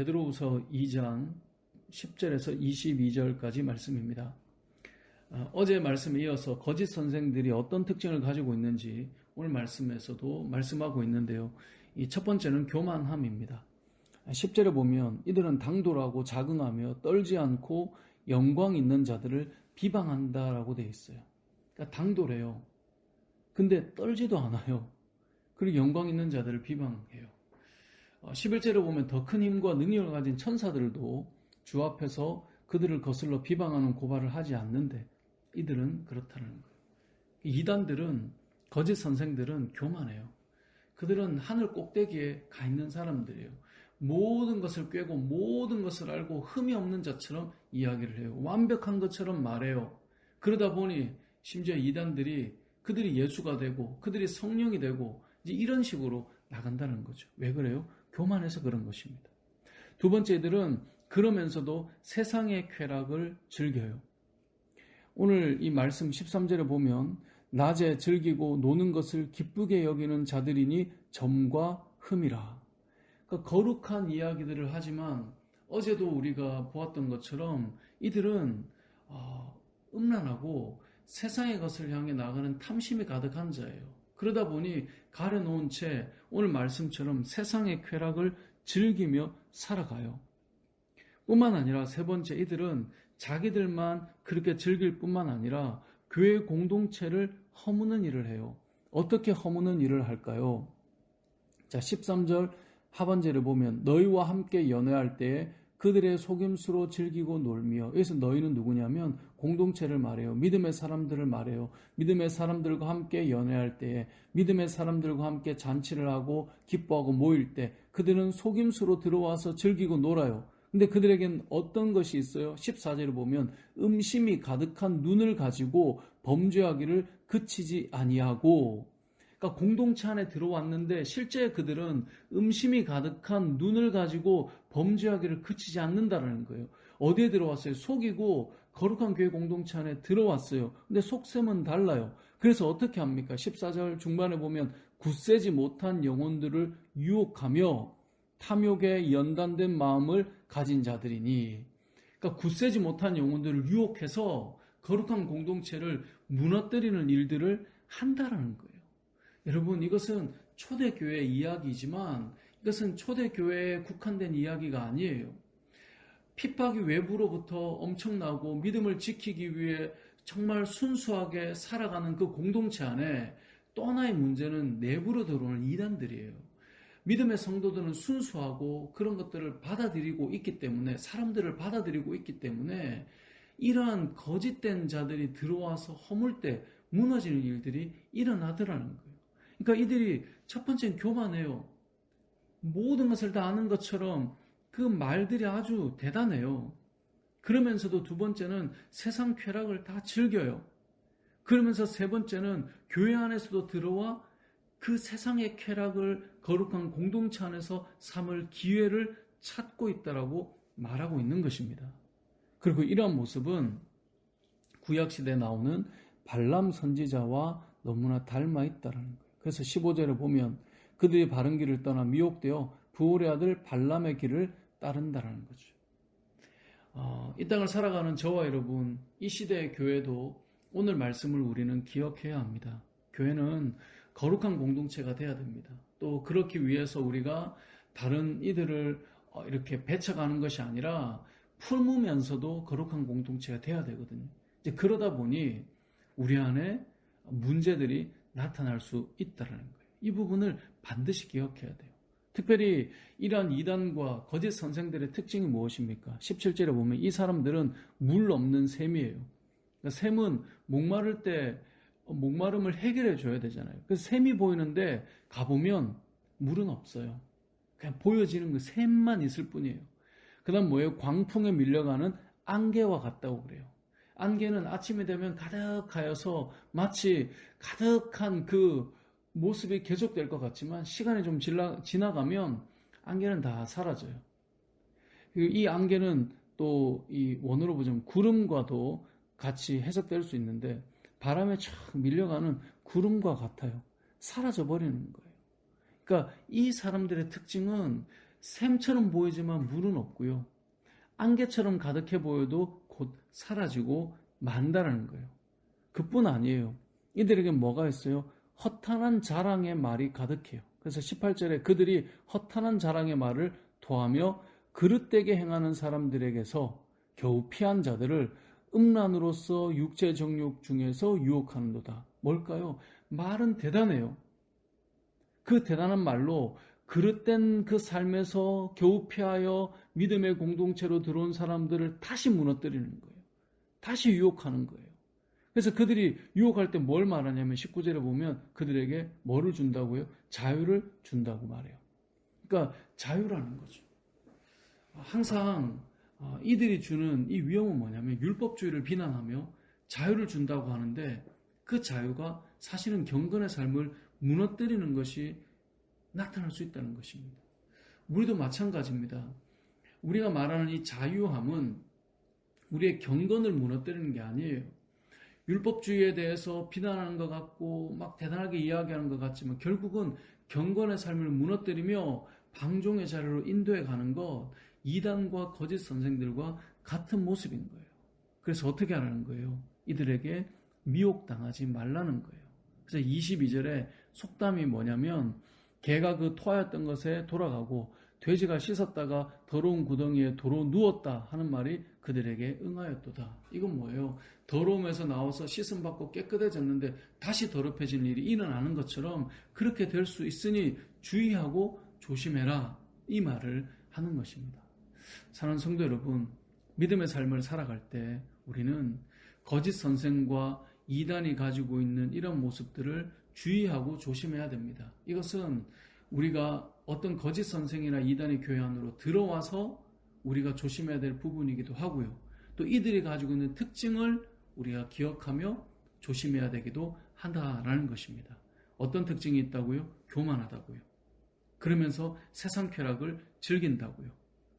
베드로후서 2장 10절에서 22절까지 말씀입니다. 어제 말씀에 이어서 거짓 선생들이 어떤 특징을 가지고 있는지 오늘 말씀에서도 말씀하고 있는데요. 이 첫 번째는 교만함입니다. 10절에 보면 이들은 당돌하고 자긍하며 떨지 않고 영광 있는 자들을 비방한다라고 되어 있어요. 그러니까 당돌해요. 근데 떨지도 않아요. 그리고 영광 있는 자들을 비방해요. 11절에 보면 더 큰 힘과 능력을 가진 천사들도 주 앞에서 그들을 거슬러 비방하는 고발을 하지 않는데 이들은 그렇다는 거예요. 이단들은, 거짓 선생들은 교만해요. 그들은 하늘 꼭대기에 가 있는 사람들이에요. 모든 것을 꿰고 모든 것을 알고 흠이 없는 자처럼 이야기를 해요. 완벽한 것처럼 말해요. 그러다 보니 심지어 이단들이 그들이 예수가 되고 그들이 성령이 되고 이제 이런 식으로 나간다는 거죠. 왜 그래요? 교만해서 그런 것입니다. 두 번째, 이들은 그러면서도 세상의 쾌락을 즐겨요. 오늘 이 말씀 13절에 보면 낮에 즐기고 노는 것을 기쁘게 여기는 자들이니 점과 흠이라. 그러니까 거룩한 이야기들을 하지만 어제도 우리가 보았던 것처럼 이들은 음란하고 세상의 것을 향해 나가는 탐심이 가득한 자예요. 그러다 보니 가려놓은 채 오늘 말씀처럼 세상의 쾌락을 즐기며 살아가요. 뿐만 아니라 세 번째, 이들은 자기들만 그렇게 즐길 뿐만 아니라 교회 공동체를 허무는 일을 해요. 어떻게 허무는 일을 할까요? 자, 13절 하반절에 보면 너희와 함께 연회할 때에 그들의 속임수로 즐기고 놀며, 여기서 너희는 누구냐면 공동체를 말해요. 믿음의 사람들을 말해요. 믿음의 사람들과 함께 연회할 때에, 믿음의 사람들과 함께 잔치를 하고 기뻐하고 모일 때 그들은 속임수로 들어와서 즐기고 놀아요. 근데 그들에겐 어떤 것이 있어요? 14절에 보면 음심이 가득한 눈을 가지고 범죄하기를 그치지 아니하고, 그러니까 공동체 안에 들어왔는데 실제 그들은 음심이 가득한 눈을 가지고 범죄하기를 그치지 않는다는 거예요. 어디에 들어왔어요? 속이고 거룩한 교회 공동체 안에 들어왔어요. 근데 속셈은 달라요. 그래서 어떻게 합니까? 14절 중반에 보면 굳세지 못한 영혼들을 유혹하며 탐욕에 연단된 마음을 가진 자들이니, 그러니까 굳세지 못한 영혼들을 유혹해서 거룩한 공동체를 무너뜨리는 일들을 한다라는 거예요. 여러분, 이것은 초대교회 이야기지만 이것은 초대교회에 국한된 이야기가 아니에요. 핍박이 외부로부터 엄청나고 믿음을 지키기 위해 정말 순수하게 살아가는 그 공동체 안에 또 하나의 문제는 내부로 들어오는 이단들이에요. 믿음의 성도들은 순수하고 그런 것들을 받아들이고 있기 때문에, 사람들을 받아들이고 있기 때문에 이러한 거짓된 자들이 들어와서 허물 때 무너지는 일들이 일어나더라는 거예요. 그러니까 이들이 첫 번째는 교만해요. 모든 것을 다 아는 것처럼 그 말들이 아주 대단해요. 그러면서도 두 번째는 세상 쾌락을 다 즐겨요. 그러면서 세 번째는 교회 안에서도 들어와 그 세상의 쾌락을 거룩한 공동체 안에서 삼을 기회를 찾고 있다라고 말하고 있는 것입니다. 그리고 이러한 모습은 구약시대에 나오는 발람 선지자와 너무나 닮아 있다는 거예요. 그래서 15절에 보면 그들이 바른 길을 떠나 미혹되어 부올의 아들 발람의 길을 따른다는 거죠. 이 땅을 살아가는 저와 여러분, 이 시대의 교회도 오늘 말씀을 우리는 기억해야 합니다. 교회는 거룩한 공동체가 돼야 됩니다. 또 그렇기 위해서 우리가 다른 이들을 이렇게 배척하는 것이 아니라 품으면서도 거룩한 공동체가 돼야 되거든요. 이제 그러다 보니 우리 안에 문제들이 나타날 수 있다는 거예요. 이 부분을 반드시 기억해야 돼요. 특별히 이러한 이단과 거짓 선생들의 특징이 무엇입니까? 17절에 보면 이 사람들은 물 없는 샘이에요. 그러니까 샘은 목마를 때 목마름을 해결해 줘야 되잖아요. 그래서 샘이 보이는데 가보면 물은 없어요. 그냥 보여지는 그 샘만 있을 뿐이에요. 그 다음 뭐예요? 광풍에 밀려가는 안개와 같다고 그래요. 안개는 아침이 되면 가득하여서 마치 가득한 그 모습이 계속될 것 같지만 시간이 좀 지나가면 안개는 다 사라져요. 이 안개는 또 이 원어로 보자면 구름과도 같이 해석될 수 있는데 바람에 쫙 밀려가는 구름과 같아요. 사라져 버리는 거예요. 그러니까 이 사람들의 특징은 샘처럼 보이지만 물은 없고요. 안개처럼 가득해 보여도 곧 사라지고 만다라는 거예요. 그뿐 아니에요. 이들에게 뭐가 있어요? 허탄한 자랑의 말이 가득해요. 그래서 18절에 그들이 허탄한 자랑의 말을 토하며 그릇되게 행하는 사람들에게서 겨우 피한 자들을 음란으로서 육체 정욕 중에서 유혹하는도다. 뭘까요? 말은 대단해요. 그 대단한 말로 그릇된 그 삶에서 겨우 피하여 믿음의 공동체로 들어온 사람들을 다시 무너뜨리는 거예요. 다시 유혹하는 거예요. 그래서 그들이 유혹할 때 뭘 말하냐면 19절에 보면 그들에게 뭐를 준다고요? 자유를 준다고 말해요. 그러니까 자유라는 거죠. 항상 이들이 주는 이 위험은 뭐냐면 율법주의를 비난하며 자유를 준다고 하는데 그 자유가 사실은 경건의 삶을 무너뜨리는 것이 나타날 수 있다는 것입니다. 우리도 마찬가지입니다. 우리가 말하는 이 자유함은 우리의 경건을 무너뜨리는 게 아니에요. 율법주의에 대해서 비난하는 것 같고 막 대단하게 이야기하는 것 같지만 결국은 경건의 삶을 무너뜨리며 방종의 자리로 인도해 가는 것, 이단과 거짓 선생들과 같은 모습인 거예요. 그래서 어떻게 하라는 거예요? 이들에게 미혹당하지 말라는 거예요. 그래서 22절에 속담이 뭐냐면 개가 그 토하였던 것에 돌아가고 돼지가 씻었다가 더러운 구덩이에 도로 누웠다 하는 말이 그들에게 응하였도다. 이건 뭐예요? 더러움에서 나와서 씻음 받고 깨끗해졌는데 다시 더럽혀질 일이 일어나는 것처럼 그렇게 될 수 있으니 주의하고 조심해라. 이 말을 하는 것입니다. 사랑하는 성도 여러분, 믿음의 삶을 살아갈 때 우리는 거짓 선생과 이단이 가지고 있는 이런 모습들을 주의하고 조심해야 됩니다. 이것은 우리가 어떤 거짓 선생이나 이단의 교회 안으로 들어와서 우리가 조심해야 될 부분이기도 하고요. 또 이들이 가지고 있는 특징을 우리가 기억하며 조심해야 되기도 한다라는 것입니다. 어떤 특징이 있다고요? 교만하다고요. 그러면서 세상 쾌락을 즐긴다고요.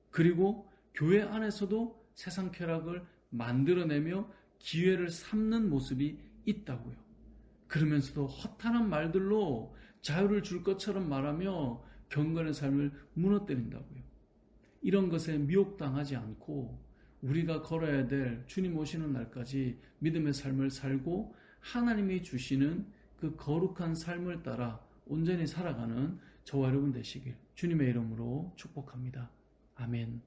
그리고 교회 안에서도 세상 쾌락을 만들어내며 기회를 삼는 모습이 있다고요. 그러면서도 허탄한 말들로 자유를 줄 것처럼 말하며 경건의 삶을 무너뜨린다고요. 이런 것에 미혹당하지 않고 우리가 걸어야 될 주님 오시는 날까지 믿음의 삶을 살고 하나님이 주시는 그 거룩한 삶을 따라 온전히 살아가는 저와 여러분 되시길 주님의 이름으로 축복합니다. 아멘.